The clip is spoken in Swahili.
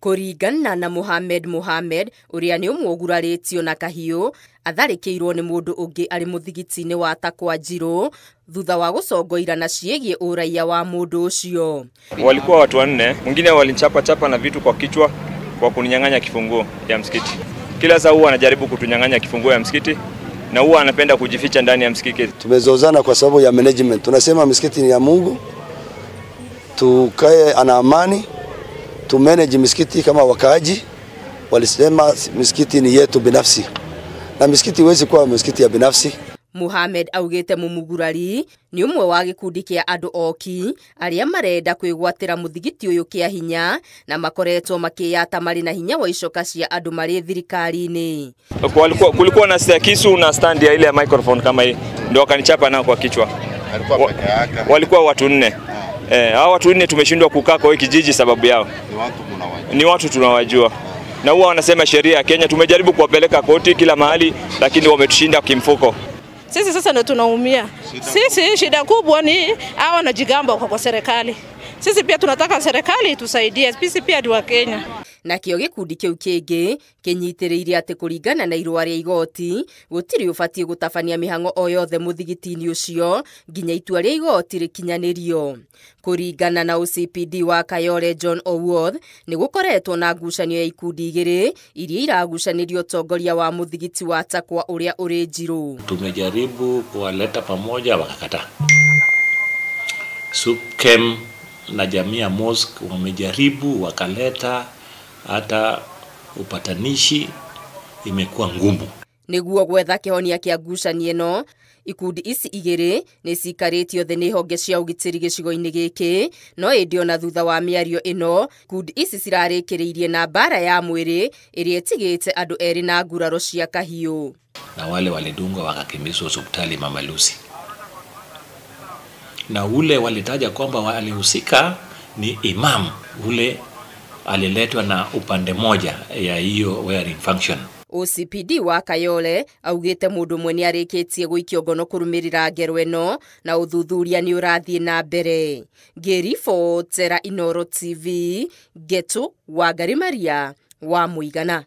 Kũringana na Mohamed ũrĩa nĩ ũmũguraritio na kahiũ atharĩkĩirwo nĩ mũndũ ũngĩ arĩ mũthigiti-inĩ wa Takwa Njirũ thutha wa gũcongoirana ciĩgiĩ ũraiya wa mũndũ ũcio. Walikuwa watu wanne, mwingine walinichapa na vitu kwa kichwa kwa kuninyang'anya kifunguo ya msikiti. Kila saa huwa anajaribu kutunyang'anya kifunguo ya msikiti na huwa anapenda kujificha ndani ya msikiti. Tumezozana kwa sababu ya management. Tunasema msikiti ni ya Mungu, tukae ana amani, tu manage msikiti kama wakaaji. Walisema msikiti ni yetu binafsi, na msikiti huwezi kuwa msikiti ya binafsi. Mohamed augĩte mũmugurari nĩ ũmwe wa gĩkundi kĩa andũ oki arĩa marenda kwĩgwatĩra mũthigiti ũyũ kĩa hinya na makoretwo makĩyata marĩ na hinya wa icoka cia andũ marĩ thirikari-inĩ. Kulikuwa na kisu na stand ya ile ya microphone kama hii, ndio wakanichapa nao kwa kichwa. Walikuwa watu 4. Hao watu 4 tumeshindwa kukaa kwa kijiji sababu yao. Ni watu tunawajua. Na huwa wanasema sheria ya Kenya, tumejaribu kuwapeleka koti kila mahali lakini wametushinda kimfuko. Sisi sasa ndio tunaumia. Sisi shida kubwa ni hao wanajigamba kwa serikali. Sisi pia tunataka serikali itusaidie. Sisi pia ni wa Kenya. Nakĩo gĩkundi kĩu kĩngĩ kĩnyitĩrĩire atĩ kũringana na irũa rĩa igoti gũtirĩ ũbatiĩ gũtabania mĩhang'o o yothe mũthigiti-inĩ ũcio nginya itua rĩa igoti rĩkinyanĩrio. Kũringana na OCPD wa Kayole John Owoth nĩ gũkoretwo na ngucanio ya ikundi igĩrĩ iria iragucanĩrio ũtongoria wa mũthigiti wa Takwa ũrĩa ũrĩ Njirũ. Tumejaribu kuwaleta pamoja wakakataa. SUPKEM na jamii ya mosque wamejaribu wakaleta, hata upatanishi imekuwa ngumu. Nĩguo gwetha kĩhonia kĩa ngucanio ĩno, ikundi ici igĩrĩ nĩ cikarĩtio thĩ nĩ honge cia ũgitĩri gĩcigo-inĩ gĩkĩ, no ĩndĩ ona thutha wa mĩario ĩno, ikundi ici cirarĩkĩrĩirie na mbara ya mwĩrĩ ĩrĩa ĩtigĩte andũ erĩ na nguraro cia kahiũ. Na wale walidungwa wakakimbizwa hospitali Mama Lucy. Na ule walitaja kwamba alihusika ni imam, ule aliletwa na upande moja ya hiyo wearing function. OCPD wa Kayole augĩte mũndũ ũmwe nĩ arĩkĩtie gũikio ngono kũrũmĩrĩra ngero ĩno na ũthuthuria nĩ ũrathiĩ na mbere. Ngĩribotera Inooro TV, Getu Wangari Maria wa Mũigana.